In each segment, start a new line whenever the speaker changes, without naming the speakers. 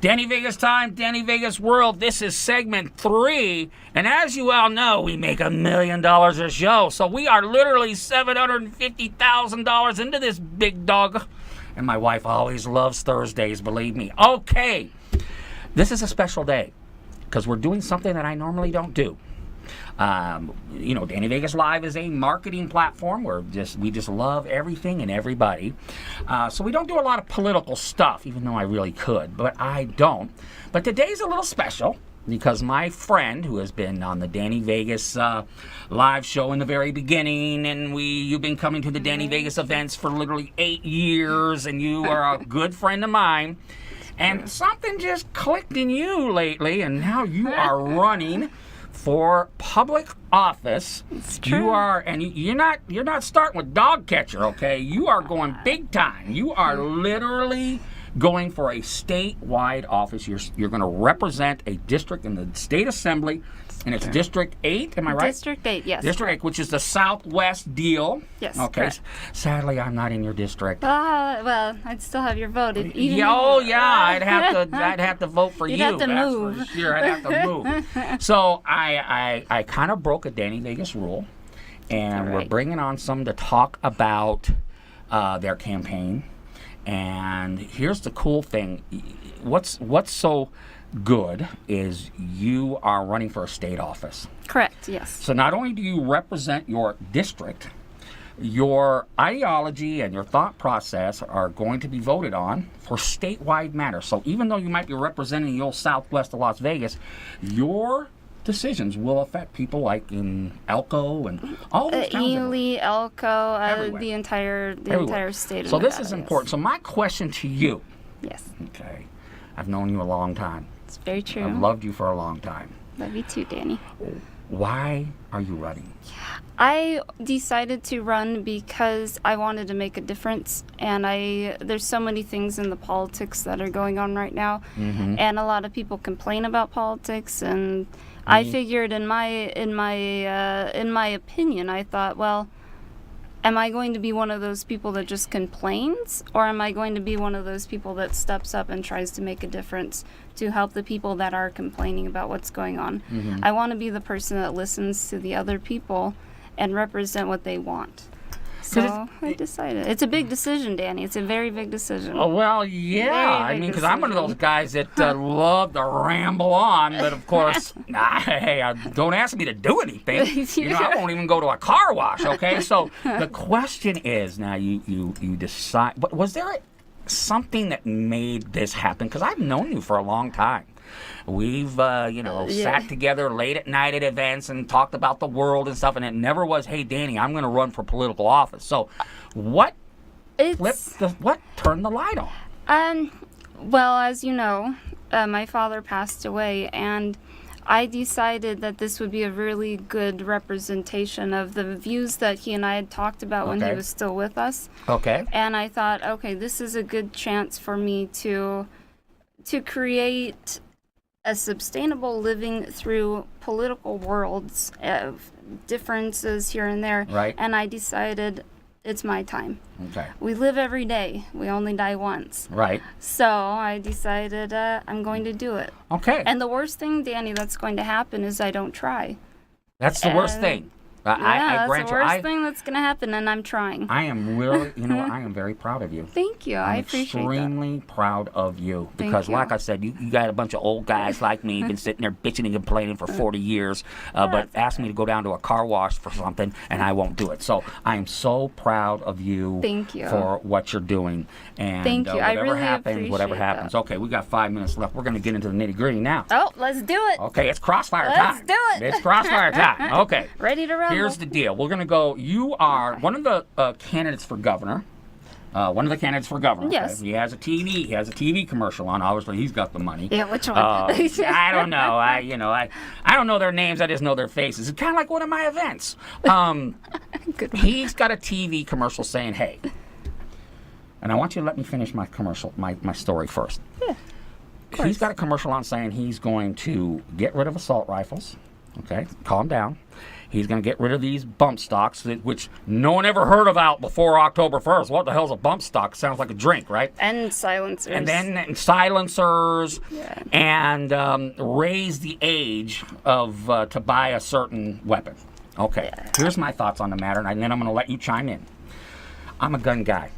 Danny Vegas time, Danny Vegas world. This is segment 3. And as you all know, we make $1 million a show. So we are literally $750,000 into this big dog. And my wife always loves Thursdays, believe me. Okay, this is a special day because we're doing something that I normally don't do. Danny Vegas Live is a marketing platform where we just love everything and everybody. So we don't do a lot of political stuff, even though I really could, but I don't. But today's a little special because my friend, who has been on the Danny Vegas Live show in the very beginning, and you've been coming to the Danny Vegas events for literally 8 years, and you are a good friend of mine. And something just clicked in you lately, and now you are running for public office.
It's true.
You're not starting with dog catcher, okay? You are going big time. You are literally going for a statewide office. You're going to represent a district in the state assembly, and it's District 8, am I right?
District 8, yes.
District 8, which is the Southwest deal.
Yes,
okay.
correct.
Sadly, I'm not in your district.
Well, I'd still have your vote.
I'd have to vote for you.
You'd have to
that's
move.
For sure, I'd have to move. So I kind of broke a Danny Vegas rule, and we're bringing on some to talk about their campaign. And here's the cool thing: what's so good is you are running for a state office.
Correct, yes.
So not only do you represent your district, your ideology and your thought process are going to be voted on for statewide matters. So even though you might be representing the old Southwest of Las Vegas, your decisions will affect people like in Elko and all those towns.
Ely, Elko, the entire state of
So
Nevada,
this is important. So my question to you.
Yes.
Okay. I've known you a long time.
It's very true.
I've loved you for a long time.
Love you too, Danny.
Why are you running?
I decided to run because I wanted to make a difference, and there's so many things in the politics that are going on right now, and a lot of people complain about politics, and I figured in my opinion, I thought, well, am I going to be one of those people that just complains, or am I going to be one of those people that steps up and tries to make a difference to help the people that are complaining about what's going on? I want to be the person that listens to the other people and represent what they want. So I decided. It's a big decision, Danny. It's a very big decision.
Oh, well, yeah. I mean, because I'm one of those guys that love to ramble on, but of course, don't ask me to do anything. I won't even go to a car wash, okay? So the question is, now you decide, but was there something that made this happen? Because I've known you for a long time. We've, sat together late at night at events and talked about the world and stuff, and it never was, hey, Danny, I'm going to run for political office. So what turned the light on?
Well, as you know, my father passed away, and I decided that this would be a really good representation of the views that he and I had talked about when he was still with us.
Okay.
And I thought, okay, this is a good chance for me to create a sustainable living through political worlds of differences here and there.
Right.
And I decided it's my time.
Okay.
We live every day. We only die once.
Right.
So I decided I'm going to do it.
Okay.
And the worst thing, Danny, that's going to happen is I don't try.
That's the worst thing.
That's the worst thing that's going to happen, and I'm trying.
I am really, I am very proud of you.
Thank you. I appreciate that.
I'm extremely proud of you because, like I said, you got a bunch of old guys like me, been sitting there bitching and complaining for 40 years, but ask me to go down to a car wash for something, and I won't do it. So I am so proud of you.
Thank you
For what you're doing. And
thank you. I really
whatever happens.
That.
Okay, we got 5 minutes left. We're going to get into the nitty gritty now.
Oh, let's do it.
Okay, it's crossfire time.
Let's do it.
It's crossfire time. Okay.
Ready to rumble.
Here's the deal. We're going to go. You are one of the candidates for governor.
Yes.
Okay? He has a TV commercial on. Obviously, he's got the money.
Yeah, which one?
I don't know. I don't know their names. I just know their faces. It's kind of like one of my events.
Good one.
He's got a TV commercial saying, "Hey," and I want you to let me finish my commercial, my story first.
Yeah.
He's got a commercial on saying he's going to get rid of assault rifles. Okay, calm down. He's going to get rid of these bump stocks, which no one ever heard about before October 1st. What the hell's a bump stock? Sounds like a drink, right?
And silencers.
And then silencers,
Yeah.
and raise the age of to buy a certain weapon. Okay, here's my thoughts on the matter, and then I'm going to let you chime in. I'm a gun guy,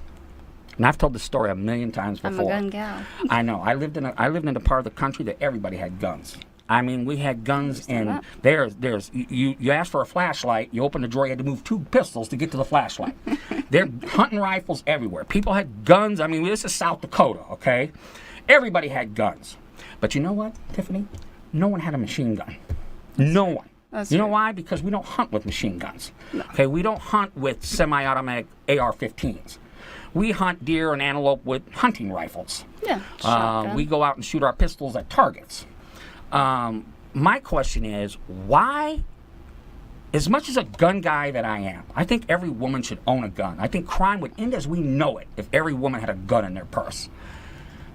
and I've told this story a million times before.
I'm a gun gal.
I know. I lived in a part of the country that everybody had guns. I mean, we had guns, and there's you asked for a flashlight, you open the drawer, you had to move 2 pistols to get to the flashlight. They're hunting rifles everywhere. People had guns. I mean, this is South Dakota, okay? Everybody had guns. But you know what, Tiffany? No one had a machine gun. No one.
That's
You know
true.
why? Because we don't hunt with machine guns. Okay, we don't hunt with semi-automatic AR-15s. We hunt deer and antelope with hunting rifles.
Yeah. Shotgun.
We go out and shoot our pistols at targets. My question is, why, as much as a gun guy that I am, I think every woman should own a gun. I think crime would end as we know it if every woman had a gun in their purse.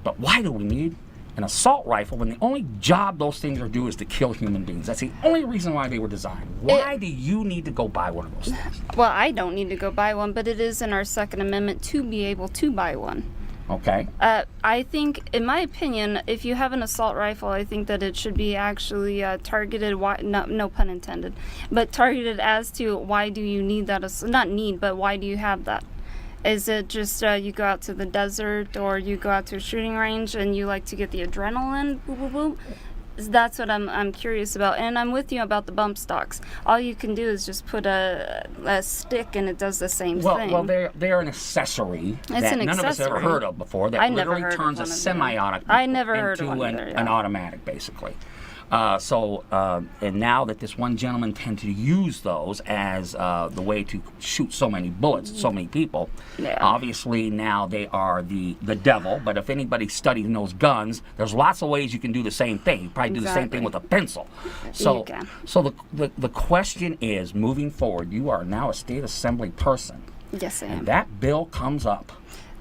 But why do we need an assault rifle when the only job those things are do is to kill human beings? That's the only reason why they were designed. Why do you need to go buy one of those things?
Well, I don't need to go buy one, but it is in our Second Amendment to be able to buy one.
Okay?
I think, in my opinion, if you have an assault rifle, I think that it should be actually targeted, no pun intended, but targeted as to why do you need that, not need, but why do you have that? Is it just you go out to the desert or you go out to a shooting range and you like to get the adrenaline? Boom, boom, boom. That's what I'm curious about. And I'm with you about the bump stocks. All you can do is just put a stick and it does the same thing.
Well, they're an accessory
It's
that
an
none of us ever
accessory.
heard of before. That
I never
literally
heard of
turns a
one of them.
semi-automatic
I never heard of
into
one either,
an
yeah.
automatic, basically. And now that this one gentleman tends to use those as the way to shoot so many bullets, so many people,
Yeah.
obviously now they are the devil. But if anybody studies and knows guns, there's lots of ways you can do the same thing. You probably do the same thing
Exactly.
with a pencil. So,
You can.
so the question is, moving forward, you are now a state assembly person.
Yes, I am.
And that bill comes up.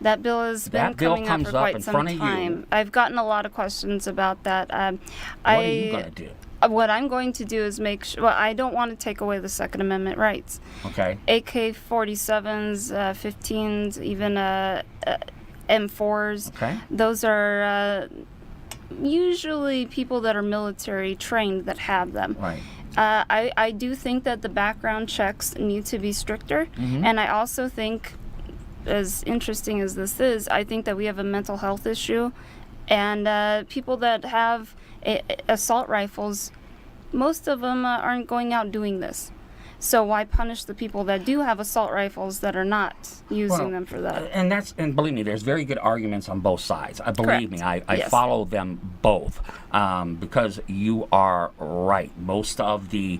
That bill has been
That bill
coming up
comes
for
up
quite
in
some
front of you.
time. I've gotten a lot of questions about that.
What are you going to do?
What I'm going to do is make sure. Well, I don't want to take away the Second Amendment rights.
Okay.
AK-47s, 15s, even M4s.
Okay.
Those are usually people that are military trained that have them.
Right.
I do think that the background checks need to be stricter,
Mm-hmm.
and I also think, as interesting as this is, I think that we have a mental health issue, and people that have assault rifles, most of them aren't going out doing this. So why punish the people that do have assault rifles that are not using them for that?
And believe me, there's very good arguments on both sides. Believe me, I
Yes.
follow them both because you are right. Most of the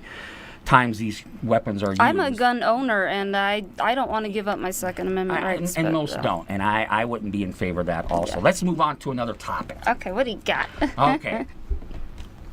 times these weapons are used.
I'm a gun owner, and I don't want to give up my Second Amendment rights.
and
but,
most don't, and I wouldn't be in favor of that also. Let's move on to another topic.
Okay, what do you got?
Okay.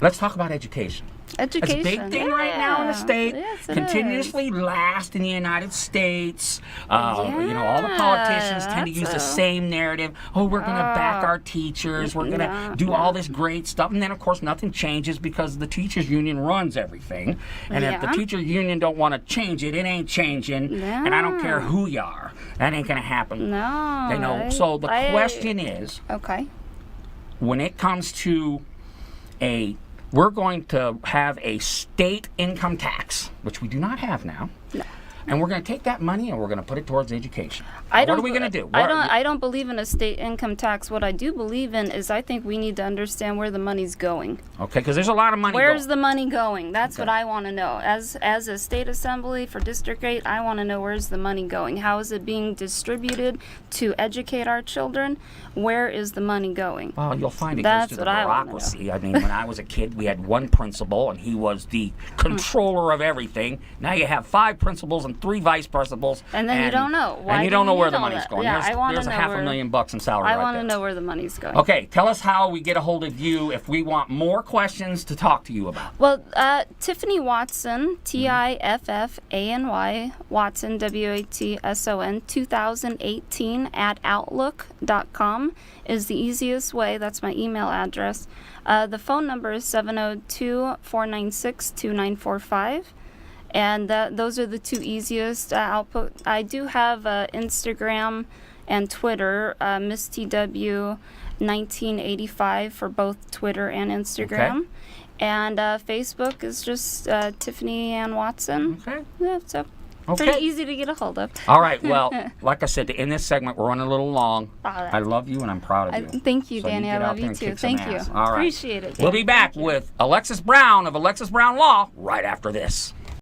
Let's talk about education.
Education.
It's a big thing right now in the
Yeah.
state.
Yes, it
Continuously last in the United States. You know, all the politicians tend to use the
that's
same narrative. Oh, we're going to back our teachers. We're going to do all this great stuff. And then, of course, nothing changes because the teachers union runs everything. And if the
Yeah.
teachers union don't want to change it, it ain't changing. And I don't care who you are. That ain't going to happen.
No.
You know, so the question is,
Okay.
when it comes to we're going to have a state income tax, which we do not have now.
No.
And we're going to take that money and we're going to put it towards education.
What
are we going to do?
I don't believe in a state income tax. What I do believe in is I think we need to understand where the money's going.
Okay, because there's a lot of money.
Where's
going.
the money going? That's
Okay.
what I want to know. As a state assembly for District 8, I want to know where's the money going. How is it being distributed to educate our children? Where is the money going?
Well, you'll find it
That's
goes to the
what I wanna know.
bureaucracy. I mean, when I was a kid, we had one principal, and he was the controller of everything. Now you have 5 principals and 3 vice principals.
And then you don't know. Why
and you
do
don't know
you
where
need
the
all
money's
that?
going.
Yeah, I wanna
there's
know
$500,000 in salary
I
right
want
there.
to know where the money's going.
Okay, tell us how we get a hold of you if we want more questions to talk to you about.
Well, Tiffany Watson, Tiffany, Watson, Watson, 2018 at outlook.com is the easiest way. That's my email address. The phone number is 702-496-2945. And those are the two easiest output. I do have Instagram and Twitter, Miss TW 1985 for both Twitter and Instagram.
Okay.
And Facebook is just Tiffany Ann Watson.
Okay.
Yeah, so
Okay.
pretty easy to get a hold of.
All right. Well, like I said, to end this segment, we're running a little long.
All right.
I love you and I'm proud of you.
Thank you,
So
Danny.
get
I
out
love
there
you
and
too.
kick some
Thank you.
ass. All right.
Appreciate it.
We'll
Danny.
be back
Thank you.
with Alexis Brown of Alexis Brown Law right after this.